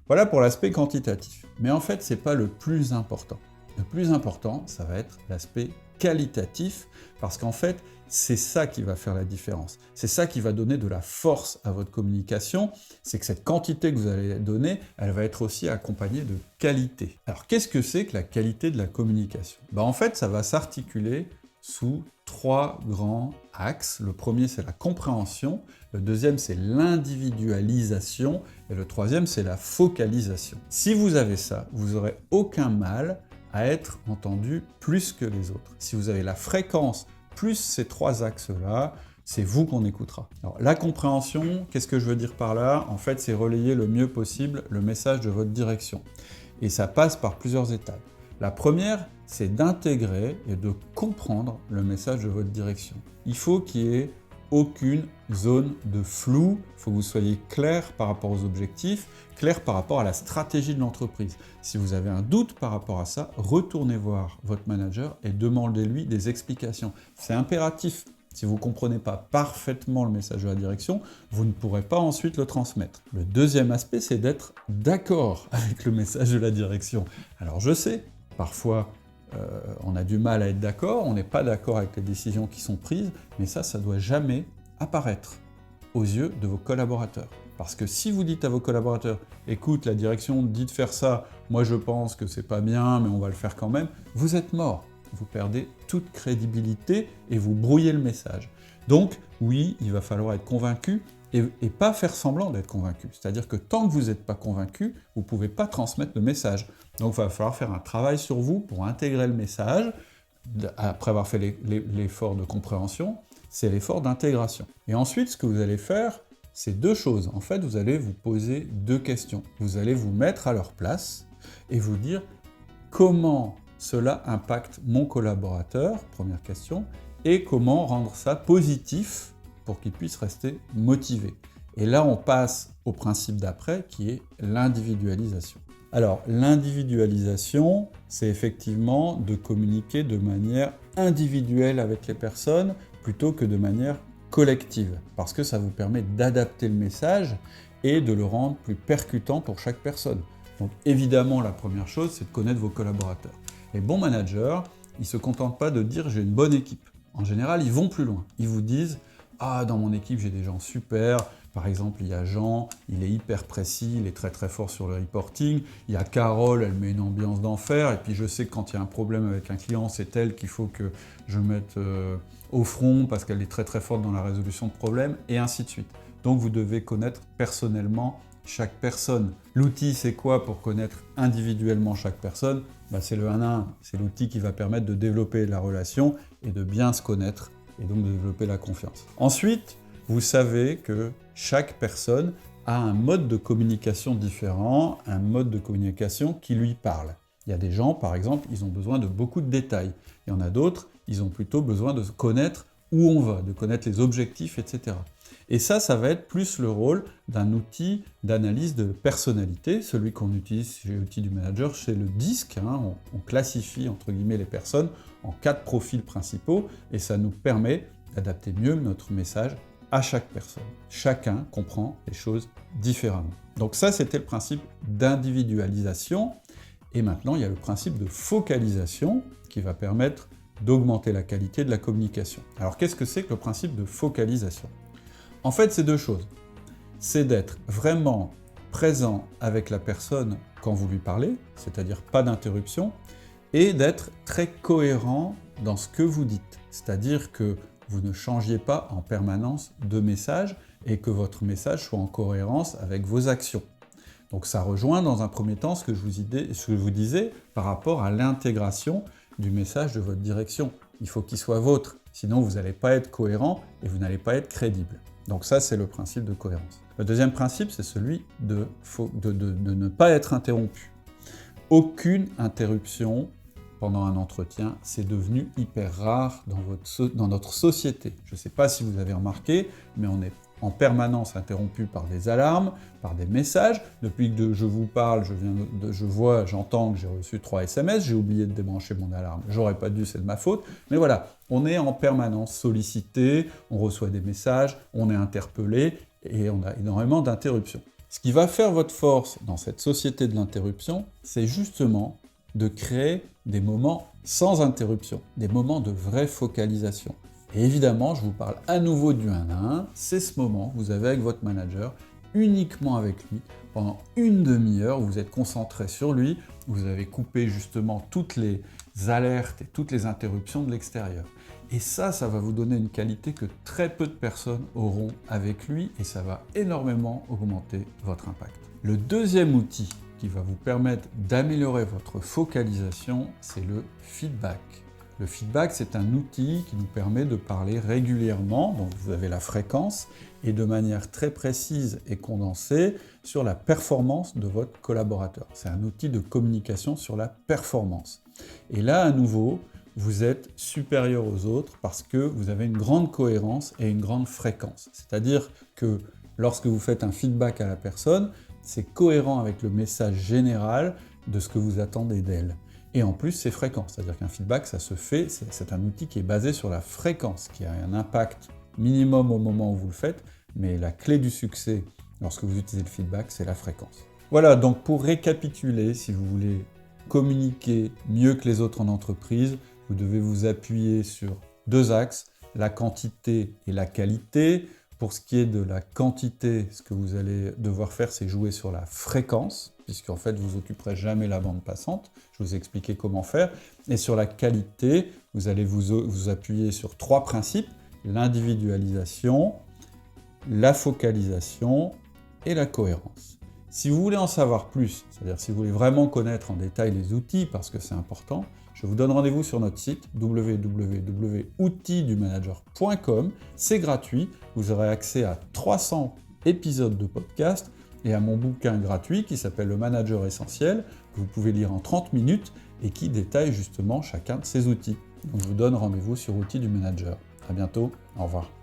Voilà pour l'aspect quantitatif. Mais en fait, ce n'est pas le plus important. Le plus important, ça va être l'aspect qualitatif, parce qu'en fait, c'est ça qui va faire la différence. C'est ça qui va donner de la force à votre communication, c'est que cette quantité que vous allez donner, elle va être aussi accompagnée de qualité. Alors, qu'est-ce que c'est que la qualité de la communication? En fait, ça va s'articuler sous 3 grands axes. Le premier, c'est la compréhension, le deuxième, c'est l'individualisation, et le troisième, c'est la focalisation. Si vous avez ça, vous n'aurez aucun mal à être entendu plus que les autres. Si vous avez la fréquence plus ces 3 axes-là, c'est vous qu'on écoutera. Alors, la compréhension, qu'est-ce que je veux dire par là? En fait, c'est relayer le mieux possible le message de votre direction. Et ça passe par plusieurs étapes. La première, c'est d'intégrer et de comprendre le message de votre direction. Il faut qu'il y ait aucune zone de flou, il faut que vous soyez clair par rapport aux objectifs, clair par rapport à la stratégie de l'entreprise. Si vous avez un doute par rapport à ça, retournez voir votre manager et demandez-lui des explications. C'est impératif. Si vous ne comprenez pas parfaitement le message de la direction, vous ne pourrez pas ensuite le transmettre. Le deuxième aspect, c'est d'être d'accord avec le message de la direction. Alors je sais, parfois, on a du mal à être d'accord, on n'est pas d'accord avec les décisions qui sont prises, mais ça ne doit jamais apparaître aux yeux de vos collaborateurs. Parce que si vous dites à vos collaborateurs « Écoute, la direction dit de faire ça, moi je pense que c'est pas bien, mais on va le faire quand même », vous êtes mort. Vous perdez toute crédibilité et vous brouillez le message. Donc, oui, il va falloir être convaincu et pas faire semblant d'être convaincu. C'est-à-dire que tant que vous n'êtes pas convaincu, vous ne pouvez pas transmettre le message. Donc, il va falloir faire un travail sur vous pour intégrer le message. Après avoir fait l'effort de compréhension, c'est l'effort d'intégration. Et ensuite, ce que vous allez faire, c'est 2 choses. En fait, vous allez vous poser 2 questions. Vous allez vous mettre à leur place et vous dire comment cela impacte mon collaborateur, première question, et comment rendre ça positif pour qu'il puisse rester motivé. Et là, on passe au principe d'après, qui est l'individualisation. Alors, l'individualisation, c'est effectivement de communiquer de manière individuelle avec les personnes, plutôt que de manière collective, parce que ça vous permet d'adapter le message et de le rendre plus percutant pour chaque personne. Donc évidemment, la première chose, c'est de connaître vos collaborateurs. Les bons managers, ils ne se contentent pas de dire « j'ai une bonne équipe ». En général, ils vont plus loin. Ils vous disent « Ah, dans mon équipe, j'ai des gens super. Par exemple, il y a Jean, il est hyper précis, il est très très fort sur le reporting. Il y a Carole, elle met une ambiance d'enfer. Et puis je sais que quand il y a un problème avec un client, c'est elle qu'il faut que je mette au front parce qu'elle est très très forte dans la résolution de problèmes, et ainsi de suite. » Donc vous devez connaître personnellement chaque personne. L'outil, c'est quoi pour connaître individuellement chaque personne? C'est le 1 à 1. C'est l'outil qui va permettre de développer la relation et de bien se connaître, et donc de développer la confiance. Ensuite, vous savez que chaque personne a un mode de communication différent, un mode de communication qui lui parle. Il y a des gens, par exemple, ils ont besoin de beaucoup de détails. Il y en a d'autres, ils ont plutôt besoin de connaître où on va, de connaître les objectifs, etc. Et ça va être plus le rôle d'un outil d'analyse de personnalité, celui qu'on utilise chez l'outil du manager, c'est le DISC. On classifie, entre guillemets, les personnes en 4 profils principaux, et ça nous permet d'adapter mieux notre message à chaque personne. Chacun comprend les choses différemment. Donc ça, c'était le principe d'individualisation. Et maintenant, il y a le principe de focalisation qui va permettre d'augmenter la qualité de la communication. Alors, qu'est-ce que c'est que le principe de focalisation? En fait, c'est 2 choses. C'est d'être vraiment présent avec la personne quand vous lui parlez, c'est-à-dire pas d'interruption, et d'être très cohérent dans ce que vous dites. C'est-à-dire que vous ne changiez pas en permanence de message et que votre message soit en cohérence avec vos actions. Donc ça rejoint dans un premier temps ce que je vous disais par rapport à l'intégration du message de votre direction. Il faut qu'il soit vôtre, sinon vous n'allez pas être cohérent et vous n'allez pas être crédible. Donc ça, c'est le principe de cohérence. Le deuxième principe, c'est celui de ne pas être interrompu. Aucune interruption pendant un entretien, c'est devenu hyper rare dans notre société. Je ne sais pas si vous avez remarqué, mais on est en permanence interrompu par des alarmes, par des messages. Depuis que je vous parle, j'entends que j'ai reçu 3 SMS, j'ai oublié de débrancher mon alarme. J'aurais pas dû, c'est de ma faute. Mais voilà, on est en permanence sollicité, on reçoit des messages, on est interpellé et on a énormément d'interruptions. Ce qui va faire votre force dans cette société de l'interruption, c'est justement de créer des moments sans interruption, des moments de vraie focalisation. Et évidemment, je vous parle à nouveau du 1 à 1, c'est ce moment que vous avez avec votre manager, uniquement avec lui, pendant une demi-heure, vous êtes concentré sur lui, vous avez coupé justement toutes les alertes et toutes les interruptions de l'extérieur. Et ça va vous donner une qualité que très peu de personnes auront avec lui et ça va énormément augmenter votre impact. Le deuxième outil qui va vous permettre d'améliorer votre focalisation, c'est le feedback. Le feedback, c'est un outil qui nous permet de parler régulièrement, donc vous avez la fréquence, et de manière très précise et condensée sur la performance de votre collaborateur. C'est un outil de communication sur la performance. Et là, à nouveau, vous êtes supérieur aux autres parce que vous avez une grande cohérence et une grande fréquence. C'est-à-dire que lorsque vous faites un feedback à la personne, c'est cohérent avec le message général de ce que vous attendez d'elle. Et en plus, c'est fréquent, c'est-à-dire qu'un feedback, ça se fait, c'est un outil qui est basé sur la fréquence, qui a un impact minimum au moment où vous le faites, mais la clé du succès lorsque vous utilisez le feedback, c'est la fréquence. Voilà, donc pour récapituler, si vous voulez communiquer mieux que les autres en entreprise, vous devez vous appuyer sur deux axes, la quantité et la qualité. Pour ce qui est de la quantité, ce que vous allez devoir faire, c'est jouer sur la fréquence, puisqu'en fait, vous n'occuperez jamais la bande passante. Je vous ai expliqué comment faire. Et sur la qualité, vous allez vous appuyer sur trois principes, l'individualisation, la focalisation et la cohérence. Si vous voulez en savoir plus, c'est-à-dire si vous voulez vraiment connaître en détail les outils, parce que c'est important, je vous donne rendez-vous sur notre site www.outildumanager.com. C'est gratuit, vous aurez accès à 300 épisodes de podcast et à mon bouquin gratuit qui s'appelle Le Manager Essentiel, que vous pouvez lire en 30 minutes et qui détaille justement chacun de ces outils. Donc je vous donne rendez-vous sur Outils du Manager. À bientôt, au revoir.